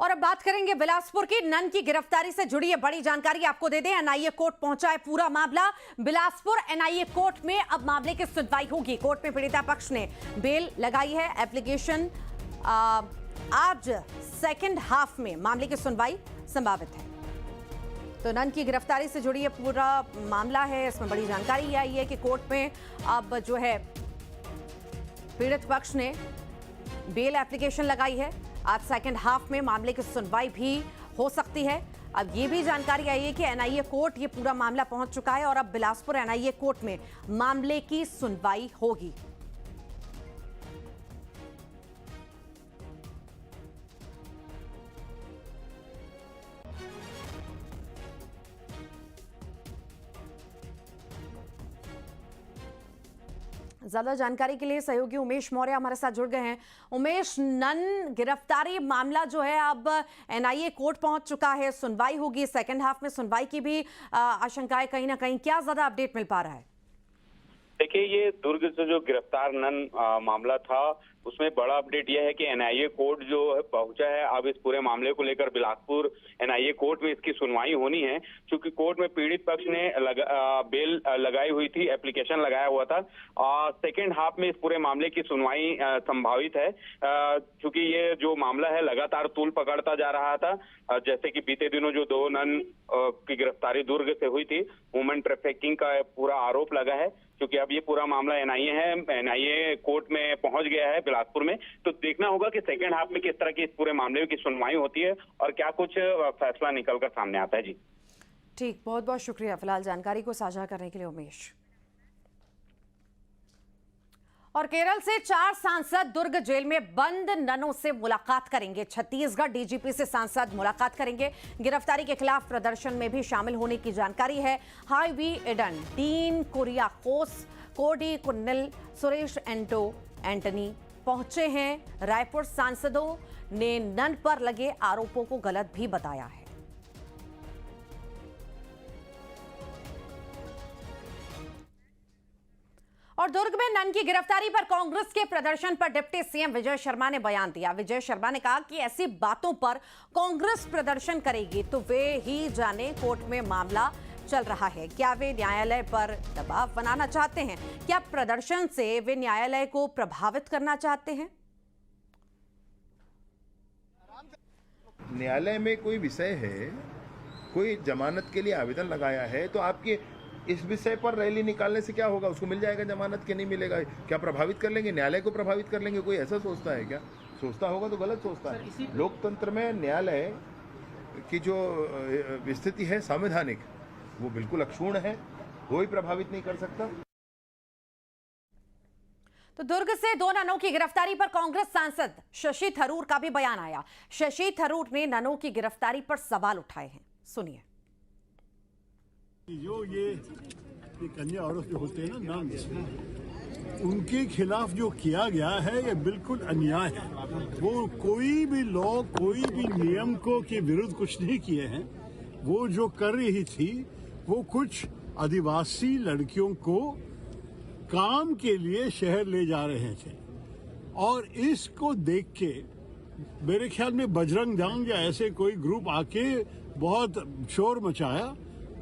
और अब बात करेंगे बिलासपुर की नन की गिरफ्तारी से जुड़ी है बड़ी जानकारी आपको दे दें। एनआईए कोर्ट पहुंचा है पूरा मामला। बिलासपुर एनआईए कोर्ट में अब मामले की सुनवाई होगी। कोर्ट में पीड़िता पक्ष ने बेल लगाई है। एप्लीकेशन आज सेकंड हाफ में मामले की सुनवाई संभावित है। तो नन की गिरफ्तारी से जुड़ी है पूरा मामला है। इसमें बड़ी जानकारी आई है कि कोर्ट में अब जो है पीड़ित पक्ष ने बेल एप्लीकेशन लगाई है। आज सेकंड हाफ में मामले की सुनवाई भी हो सकती है। अब ये भी जानकारी आई है कि एनआईए कोर्ट ये पूरा मामला पहुंच चुका है और अब बिलासपुर एनआईए कोर्ट में मामले की सुनवाई होगी। ज्यादा जानकारी के लिए सहयोगी उमेश मौर्य हमारे साथ जुड़ गए हैं। उमेश, नन गिरफ्तारी मामला जो है अब एनआईए कोर्ट पहुंच चुका है, सुनवाई होगी। सेकंड हाफ में सुनवाई की भी आशंकाएं कहीं ना कहीं, क्या ज्यादा अपडेट मिल पा रहा है? देखिए, ये दुर्ग से जो गिरफ्तार नन मामला था उसमें बड़ा अपडेट यह है कि एनआईए कोर्ट जो है पहुंचा है। अब इस पूरे मामले को लेकर बिलासपुर एनआईए कोर्ट में इसकी सुनवाई होनी है, क्योंकि कोर्ट में पीड़ित पक्ष ने बेल लगाई हुई थी, एप्लीकेशन लगाया हुआ था। सेकेंड हाफ में इस पूरे मामले की सुनवाई संभावित है, क्योंकि ये जो मामला है लगातार तूल पकड़ता जा रहा था। जैसे कि बीते दिनों जो 2 नन की गिरफ्तारी दुर्ग से हुई थी, वुमेन ट्रैफिकिंग का पूरा आरोप लगा है। क्योंकि अब ये पूरा मामला एनआईए है, एनआईए कोर्ट में पहुंच गया है बिलासपुर में, तो देखना होगा कि सेकंड हाफ में किस तरह की इस पूरे मामले की सुनवाई होती है और क्या कुछ फैसला निकलकर सामने आता है। जी ठीक, बहुत बहुत शुक्रिया फिलहाल जानकारी को साझा करने के लिए उमेश। और केरल से 4 सांसद दुर्ग जेल में बंद ननों से मुलाकात करेंगे। छत्तीसगढ़ डीजीपी से सांसद मुलाकात करेंगे। गिरफ्तारी के खिलाफ प्रदर्शन में भी शामिल होने की जानकारी है। हाईवी एडन, डीन कुरियाकोस, कोडी कुन्निल, सुरेश एंटनी पहुंचे हैं। रायपुर सांसदों ने नन पर लगे आरोपों को गलत भी बताया है। और दुर्ग में नन की गिरफ्तारी पर कांग्रेस के प्रदर्शन पर डिप्टी सीएम विजय शर्मा ने बयान दिया। विजय शर्मा ने कहा कि ऐसी बातों पर कांग्रेस प्रदर्शन करेगी तो वे ही जाने। कोर्ट में मामला चल रहा है, क्या वे न्यायालय पर दबाव बनाना चाहते हैं? क्या प्रदर्शन से वे न्यायालय को प्रभावित करना चाहते हैं? न्यायालय में कोई विषय है, कोई जमानत के लिए आवेदन लगाया है, तो आपके इस विषय पर रैली निकालने से क्या होगा? उसको मिल जाएगा जमानत के नहीं मिलेगा? क्या प्रभावित कर लेंगे? न्यायालय को प्रभावित कर लेंगे? कोई ऐसा सोचता है क्या? सोचता होगा तो गलत सोचता है। लोकतंत्र में न्यायालय की जो स्थिति है संवैधानिक, वो बिल्कुल अक्षुण्ण है, कोई प्रभावित नहीं कर सकता। तो दुर्ग से 2 ननों की गिरफ्तारी पर कांग्रेस सांसद शशि थरूर का भी बयान आया। शशि थरूर ने ननों की गिरफ्तारी पर सवाल उठाए हैं, सुनिए। जो ये कन्या औरत जो होते हैं ना नन, उनके खिलाफ जो किया गया है ये बिल्कुल अन्याय है। वो कोई भी लॉ, कोई भी नियम को के विरुद्ध कुछ नहीं किए हैं। वो जो कर रही थी वो कुछ आदिवासी लड़कियों को काम के लिए शहर ले जा रहे थे, और इसको देख के मेरे ख्याल में बजरंग दल या ऐसे कोई ग्रुप आके बहुत शोर मचाया,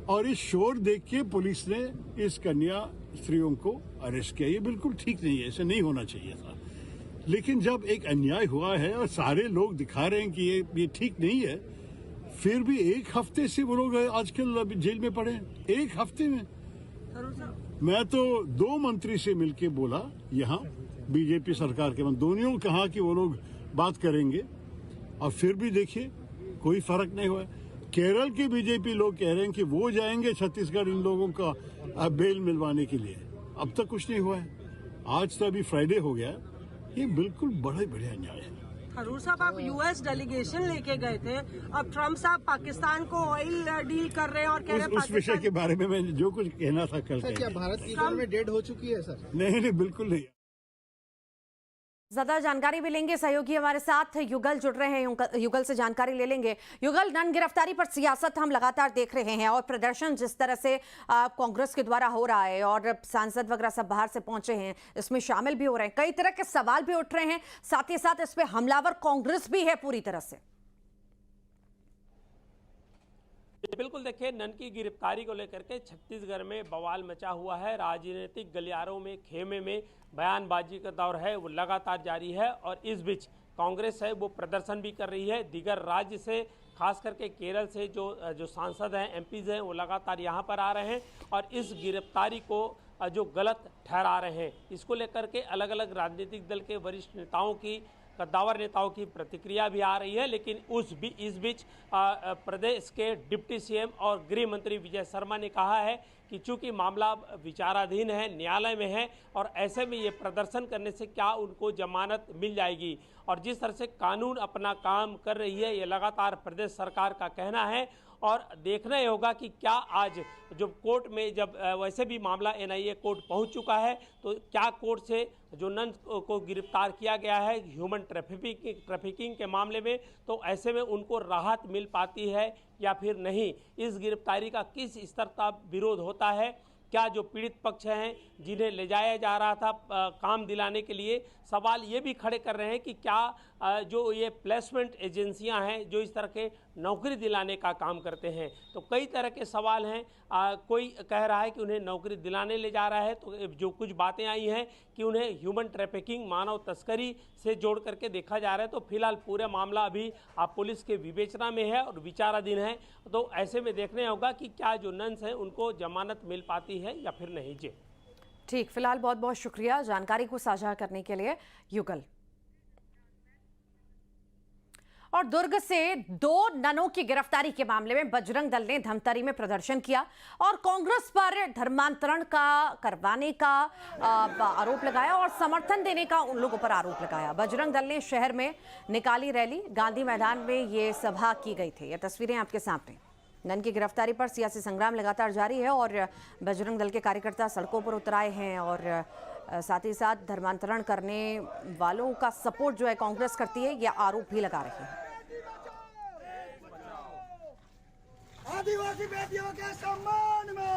और इस शोर देख के पुलिस ने इस कन्या स्त्रियों को अरेस्ट किया। ये बिल्कुल ठीक नहीं है, ऐसे नहीं होना चाहिए था। लेकिन जब एक अन्याय हुआ है और सारे लोग दिखा रहे हैं कि ये ठीक नहीं है, फिर भी 1 हफ्ते से वो लोग आजकल जेल में पड़े हैं। 1 हफ्ते में मैं तो 2 मंत्री से मिलके बोला, यहाँ बीजेपी सरकार के दोनों कहा कि वो लोग बात करेंगे, और फिर भी देखिए कोई फर्क नहीं हुआ। केरल के बीजेपी लोग कह रहे हैं कि वो जाएंगे छत्तीसगढ़ इन लोगों का बेल मिलवाने के लिए। अब तक कुछ नहीं हुआ है। आज तो अभी फ्राइडे हो गया। ये बिल्कुल बड़ा बढ़िया अन्याय है। थरूर साहब, आप यूएस डेलीगेशन लेके गए थे, अब ट्रम्प साहब पाकिस्तान को ऑयल डील कर रहे हैं और कह रहे हैं उस विषय के बारे में मैं जो कुछ कहना था कल। क्या भारत की में डेड हो चुकी है सर? नहीं, बिल्कुल नहीं। ज्यादा जानकारी भी लेंगे, सहयोगी हमारे साथ युगल जुड़ रहे हैं, युगल से जानकारी ले लेंगे। युगल, नन गिरफ्तारी पर सियासत हम लगातार देख रहे हैं और प्रदर्शन जिस तरह से कांग्रेस के द्वारा हो रहा है और सांसद वगैरह सब बाहर से पहुंचे हैं, इसमें शामिल भी हो रहे हैं, कई तरह के सवाल भी उठ रहे हैं, साथ ही साथ इस पे हमलावर कांग्रेस भी है पूरी तरह से। बिल्कुल, देखिए, नन की गिरफ्तारी को लेकर के छत्तीसगढ़ में बवाल मचा हुआ है। राजनीतिक गलियारों में, खेमे में बयानबाजी का दौर है वो लगातार जारी है और इस बीच कांग्रेस है वो प्रदर्शन भी कर रही है। दीगर राज्य से, खास करके केरल से जो सांसद हैं, एमपीज हैं, वो लगातार यहाँ पर आ रहे हैं और इस गिरफ्तारी को जो गलत ठहरा रहे हैं। इसको लेकर के अलग अलग राजनीतिक दल के वरिष्ठ नेताओं की, कद्दावर नेताओं की प्रतिक्रिया भी आ रही है। लेकिन इस बीच प्रदेश के डिप्टी सीएम और गृह मंत्री विजय शर्मा ने कहा है कि चूंकि मामला विचाराधीन है, न्यायालय में है और ऐसे में ये प्रदर्शन करने से क्या उनको जमानत मिल जाएगी। और जिस तरह से कानून अपना काम कर रही है, ये लगातार प्रदेश सरकार का कहना है और देखना ही होगा कि क्या आज जब कोर्ट में, जब वैसे भी मामला एनआईए कोर्ट पहुंच चुका है, तो क्या कोर्ट से जो नन को गिरफ्तार किया गया है ह्यूमन ट्रैफिकिंग के मामले में, तो ऐसे में उनको राहत मिल पाती है या फिर नहीं। इस गिरफ्तारी का किस स्तर का विरोध होता है, क्या जो पीड़ित पक्ष हैं जिन्हें ले जाया जा रहा था काम दिलाने के लिए, सवाल ये भी खड़े कर रहे हैं कि क्या जो ये प्लेसमेंट एजेंसियां हैं जो इस तरह के नौकरी दिलाने का काम करते हैं, तो कई तरह के सवाल हैं। कोई कह रहा है कि उन्हें नौकरी दिलाने ले जा रहा है, तो जो कुछ बातें आई हैं कि उन्हें ह्यूमन ट्रैफिकिंग, मानव तस्करी से जोड़ करके देखा जा रहा है। तो फिलहाल पूरा मामला अभी पुलिस के विवेचना में है और विचाराधीन है। तो ऐसे में देखने होगा कि क्या जो नन्स हैं उनको जमानत मिल पाती है या फिर नहीं। जी ठीक, फिलहाल बहुत बहुत शुक्रिया जानकारी को साझा करने के लिए युगल। और दुर्ग से 2 ननों की गिरफ्तारी के मामले में बजरंग दल ने धमतरी में प्रदर्शन किया और कांग्रेस पर धर्मांतरण का करवाने का आरोप लगाया और समर्थन देने का उन लोगों पर आरोप लगाया। बजरंग दल ने शहर में निकाली रैली, गांधी मैदान में ये सभा की गई थी। ये तस्वीरें आपके सामने। नन की गिरफ्तारी पर सियासी संग्राम लगातार जारी है और बजरंग दल के कार्यकर्ता सड़कों पर उतर आए हैं और साथ ही साथ धर्मांतरण करने वालों का सपोर्ट जो है कांग्रेस करती है, यह आरोप भी लगा रहे हैं। आदिवासी बेटियों के सम्मान में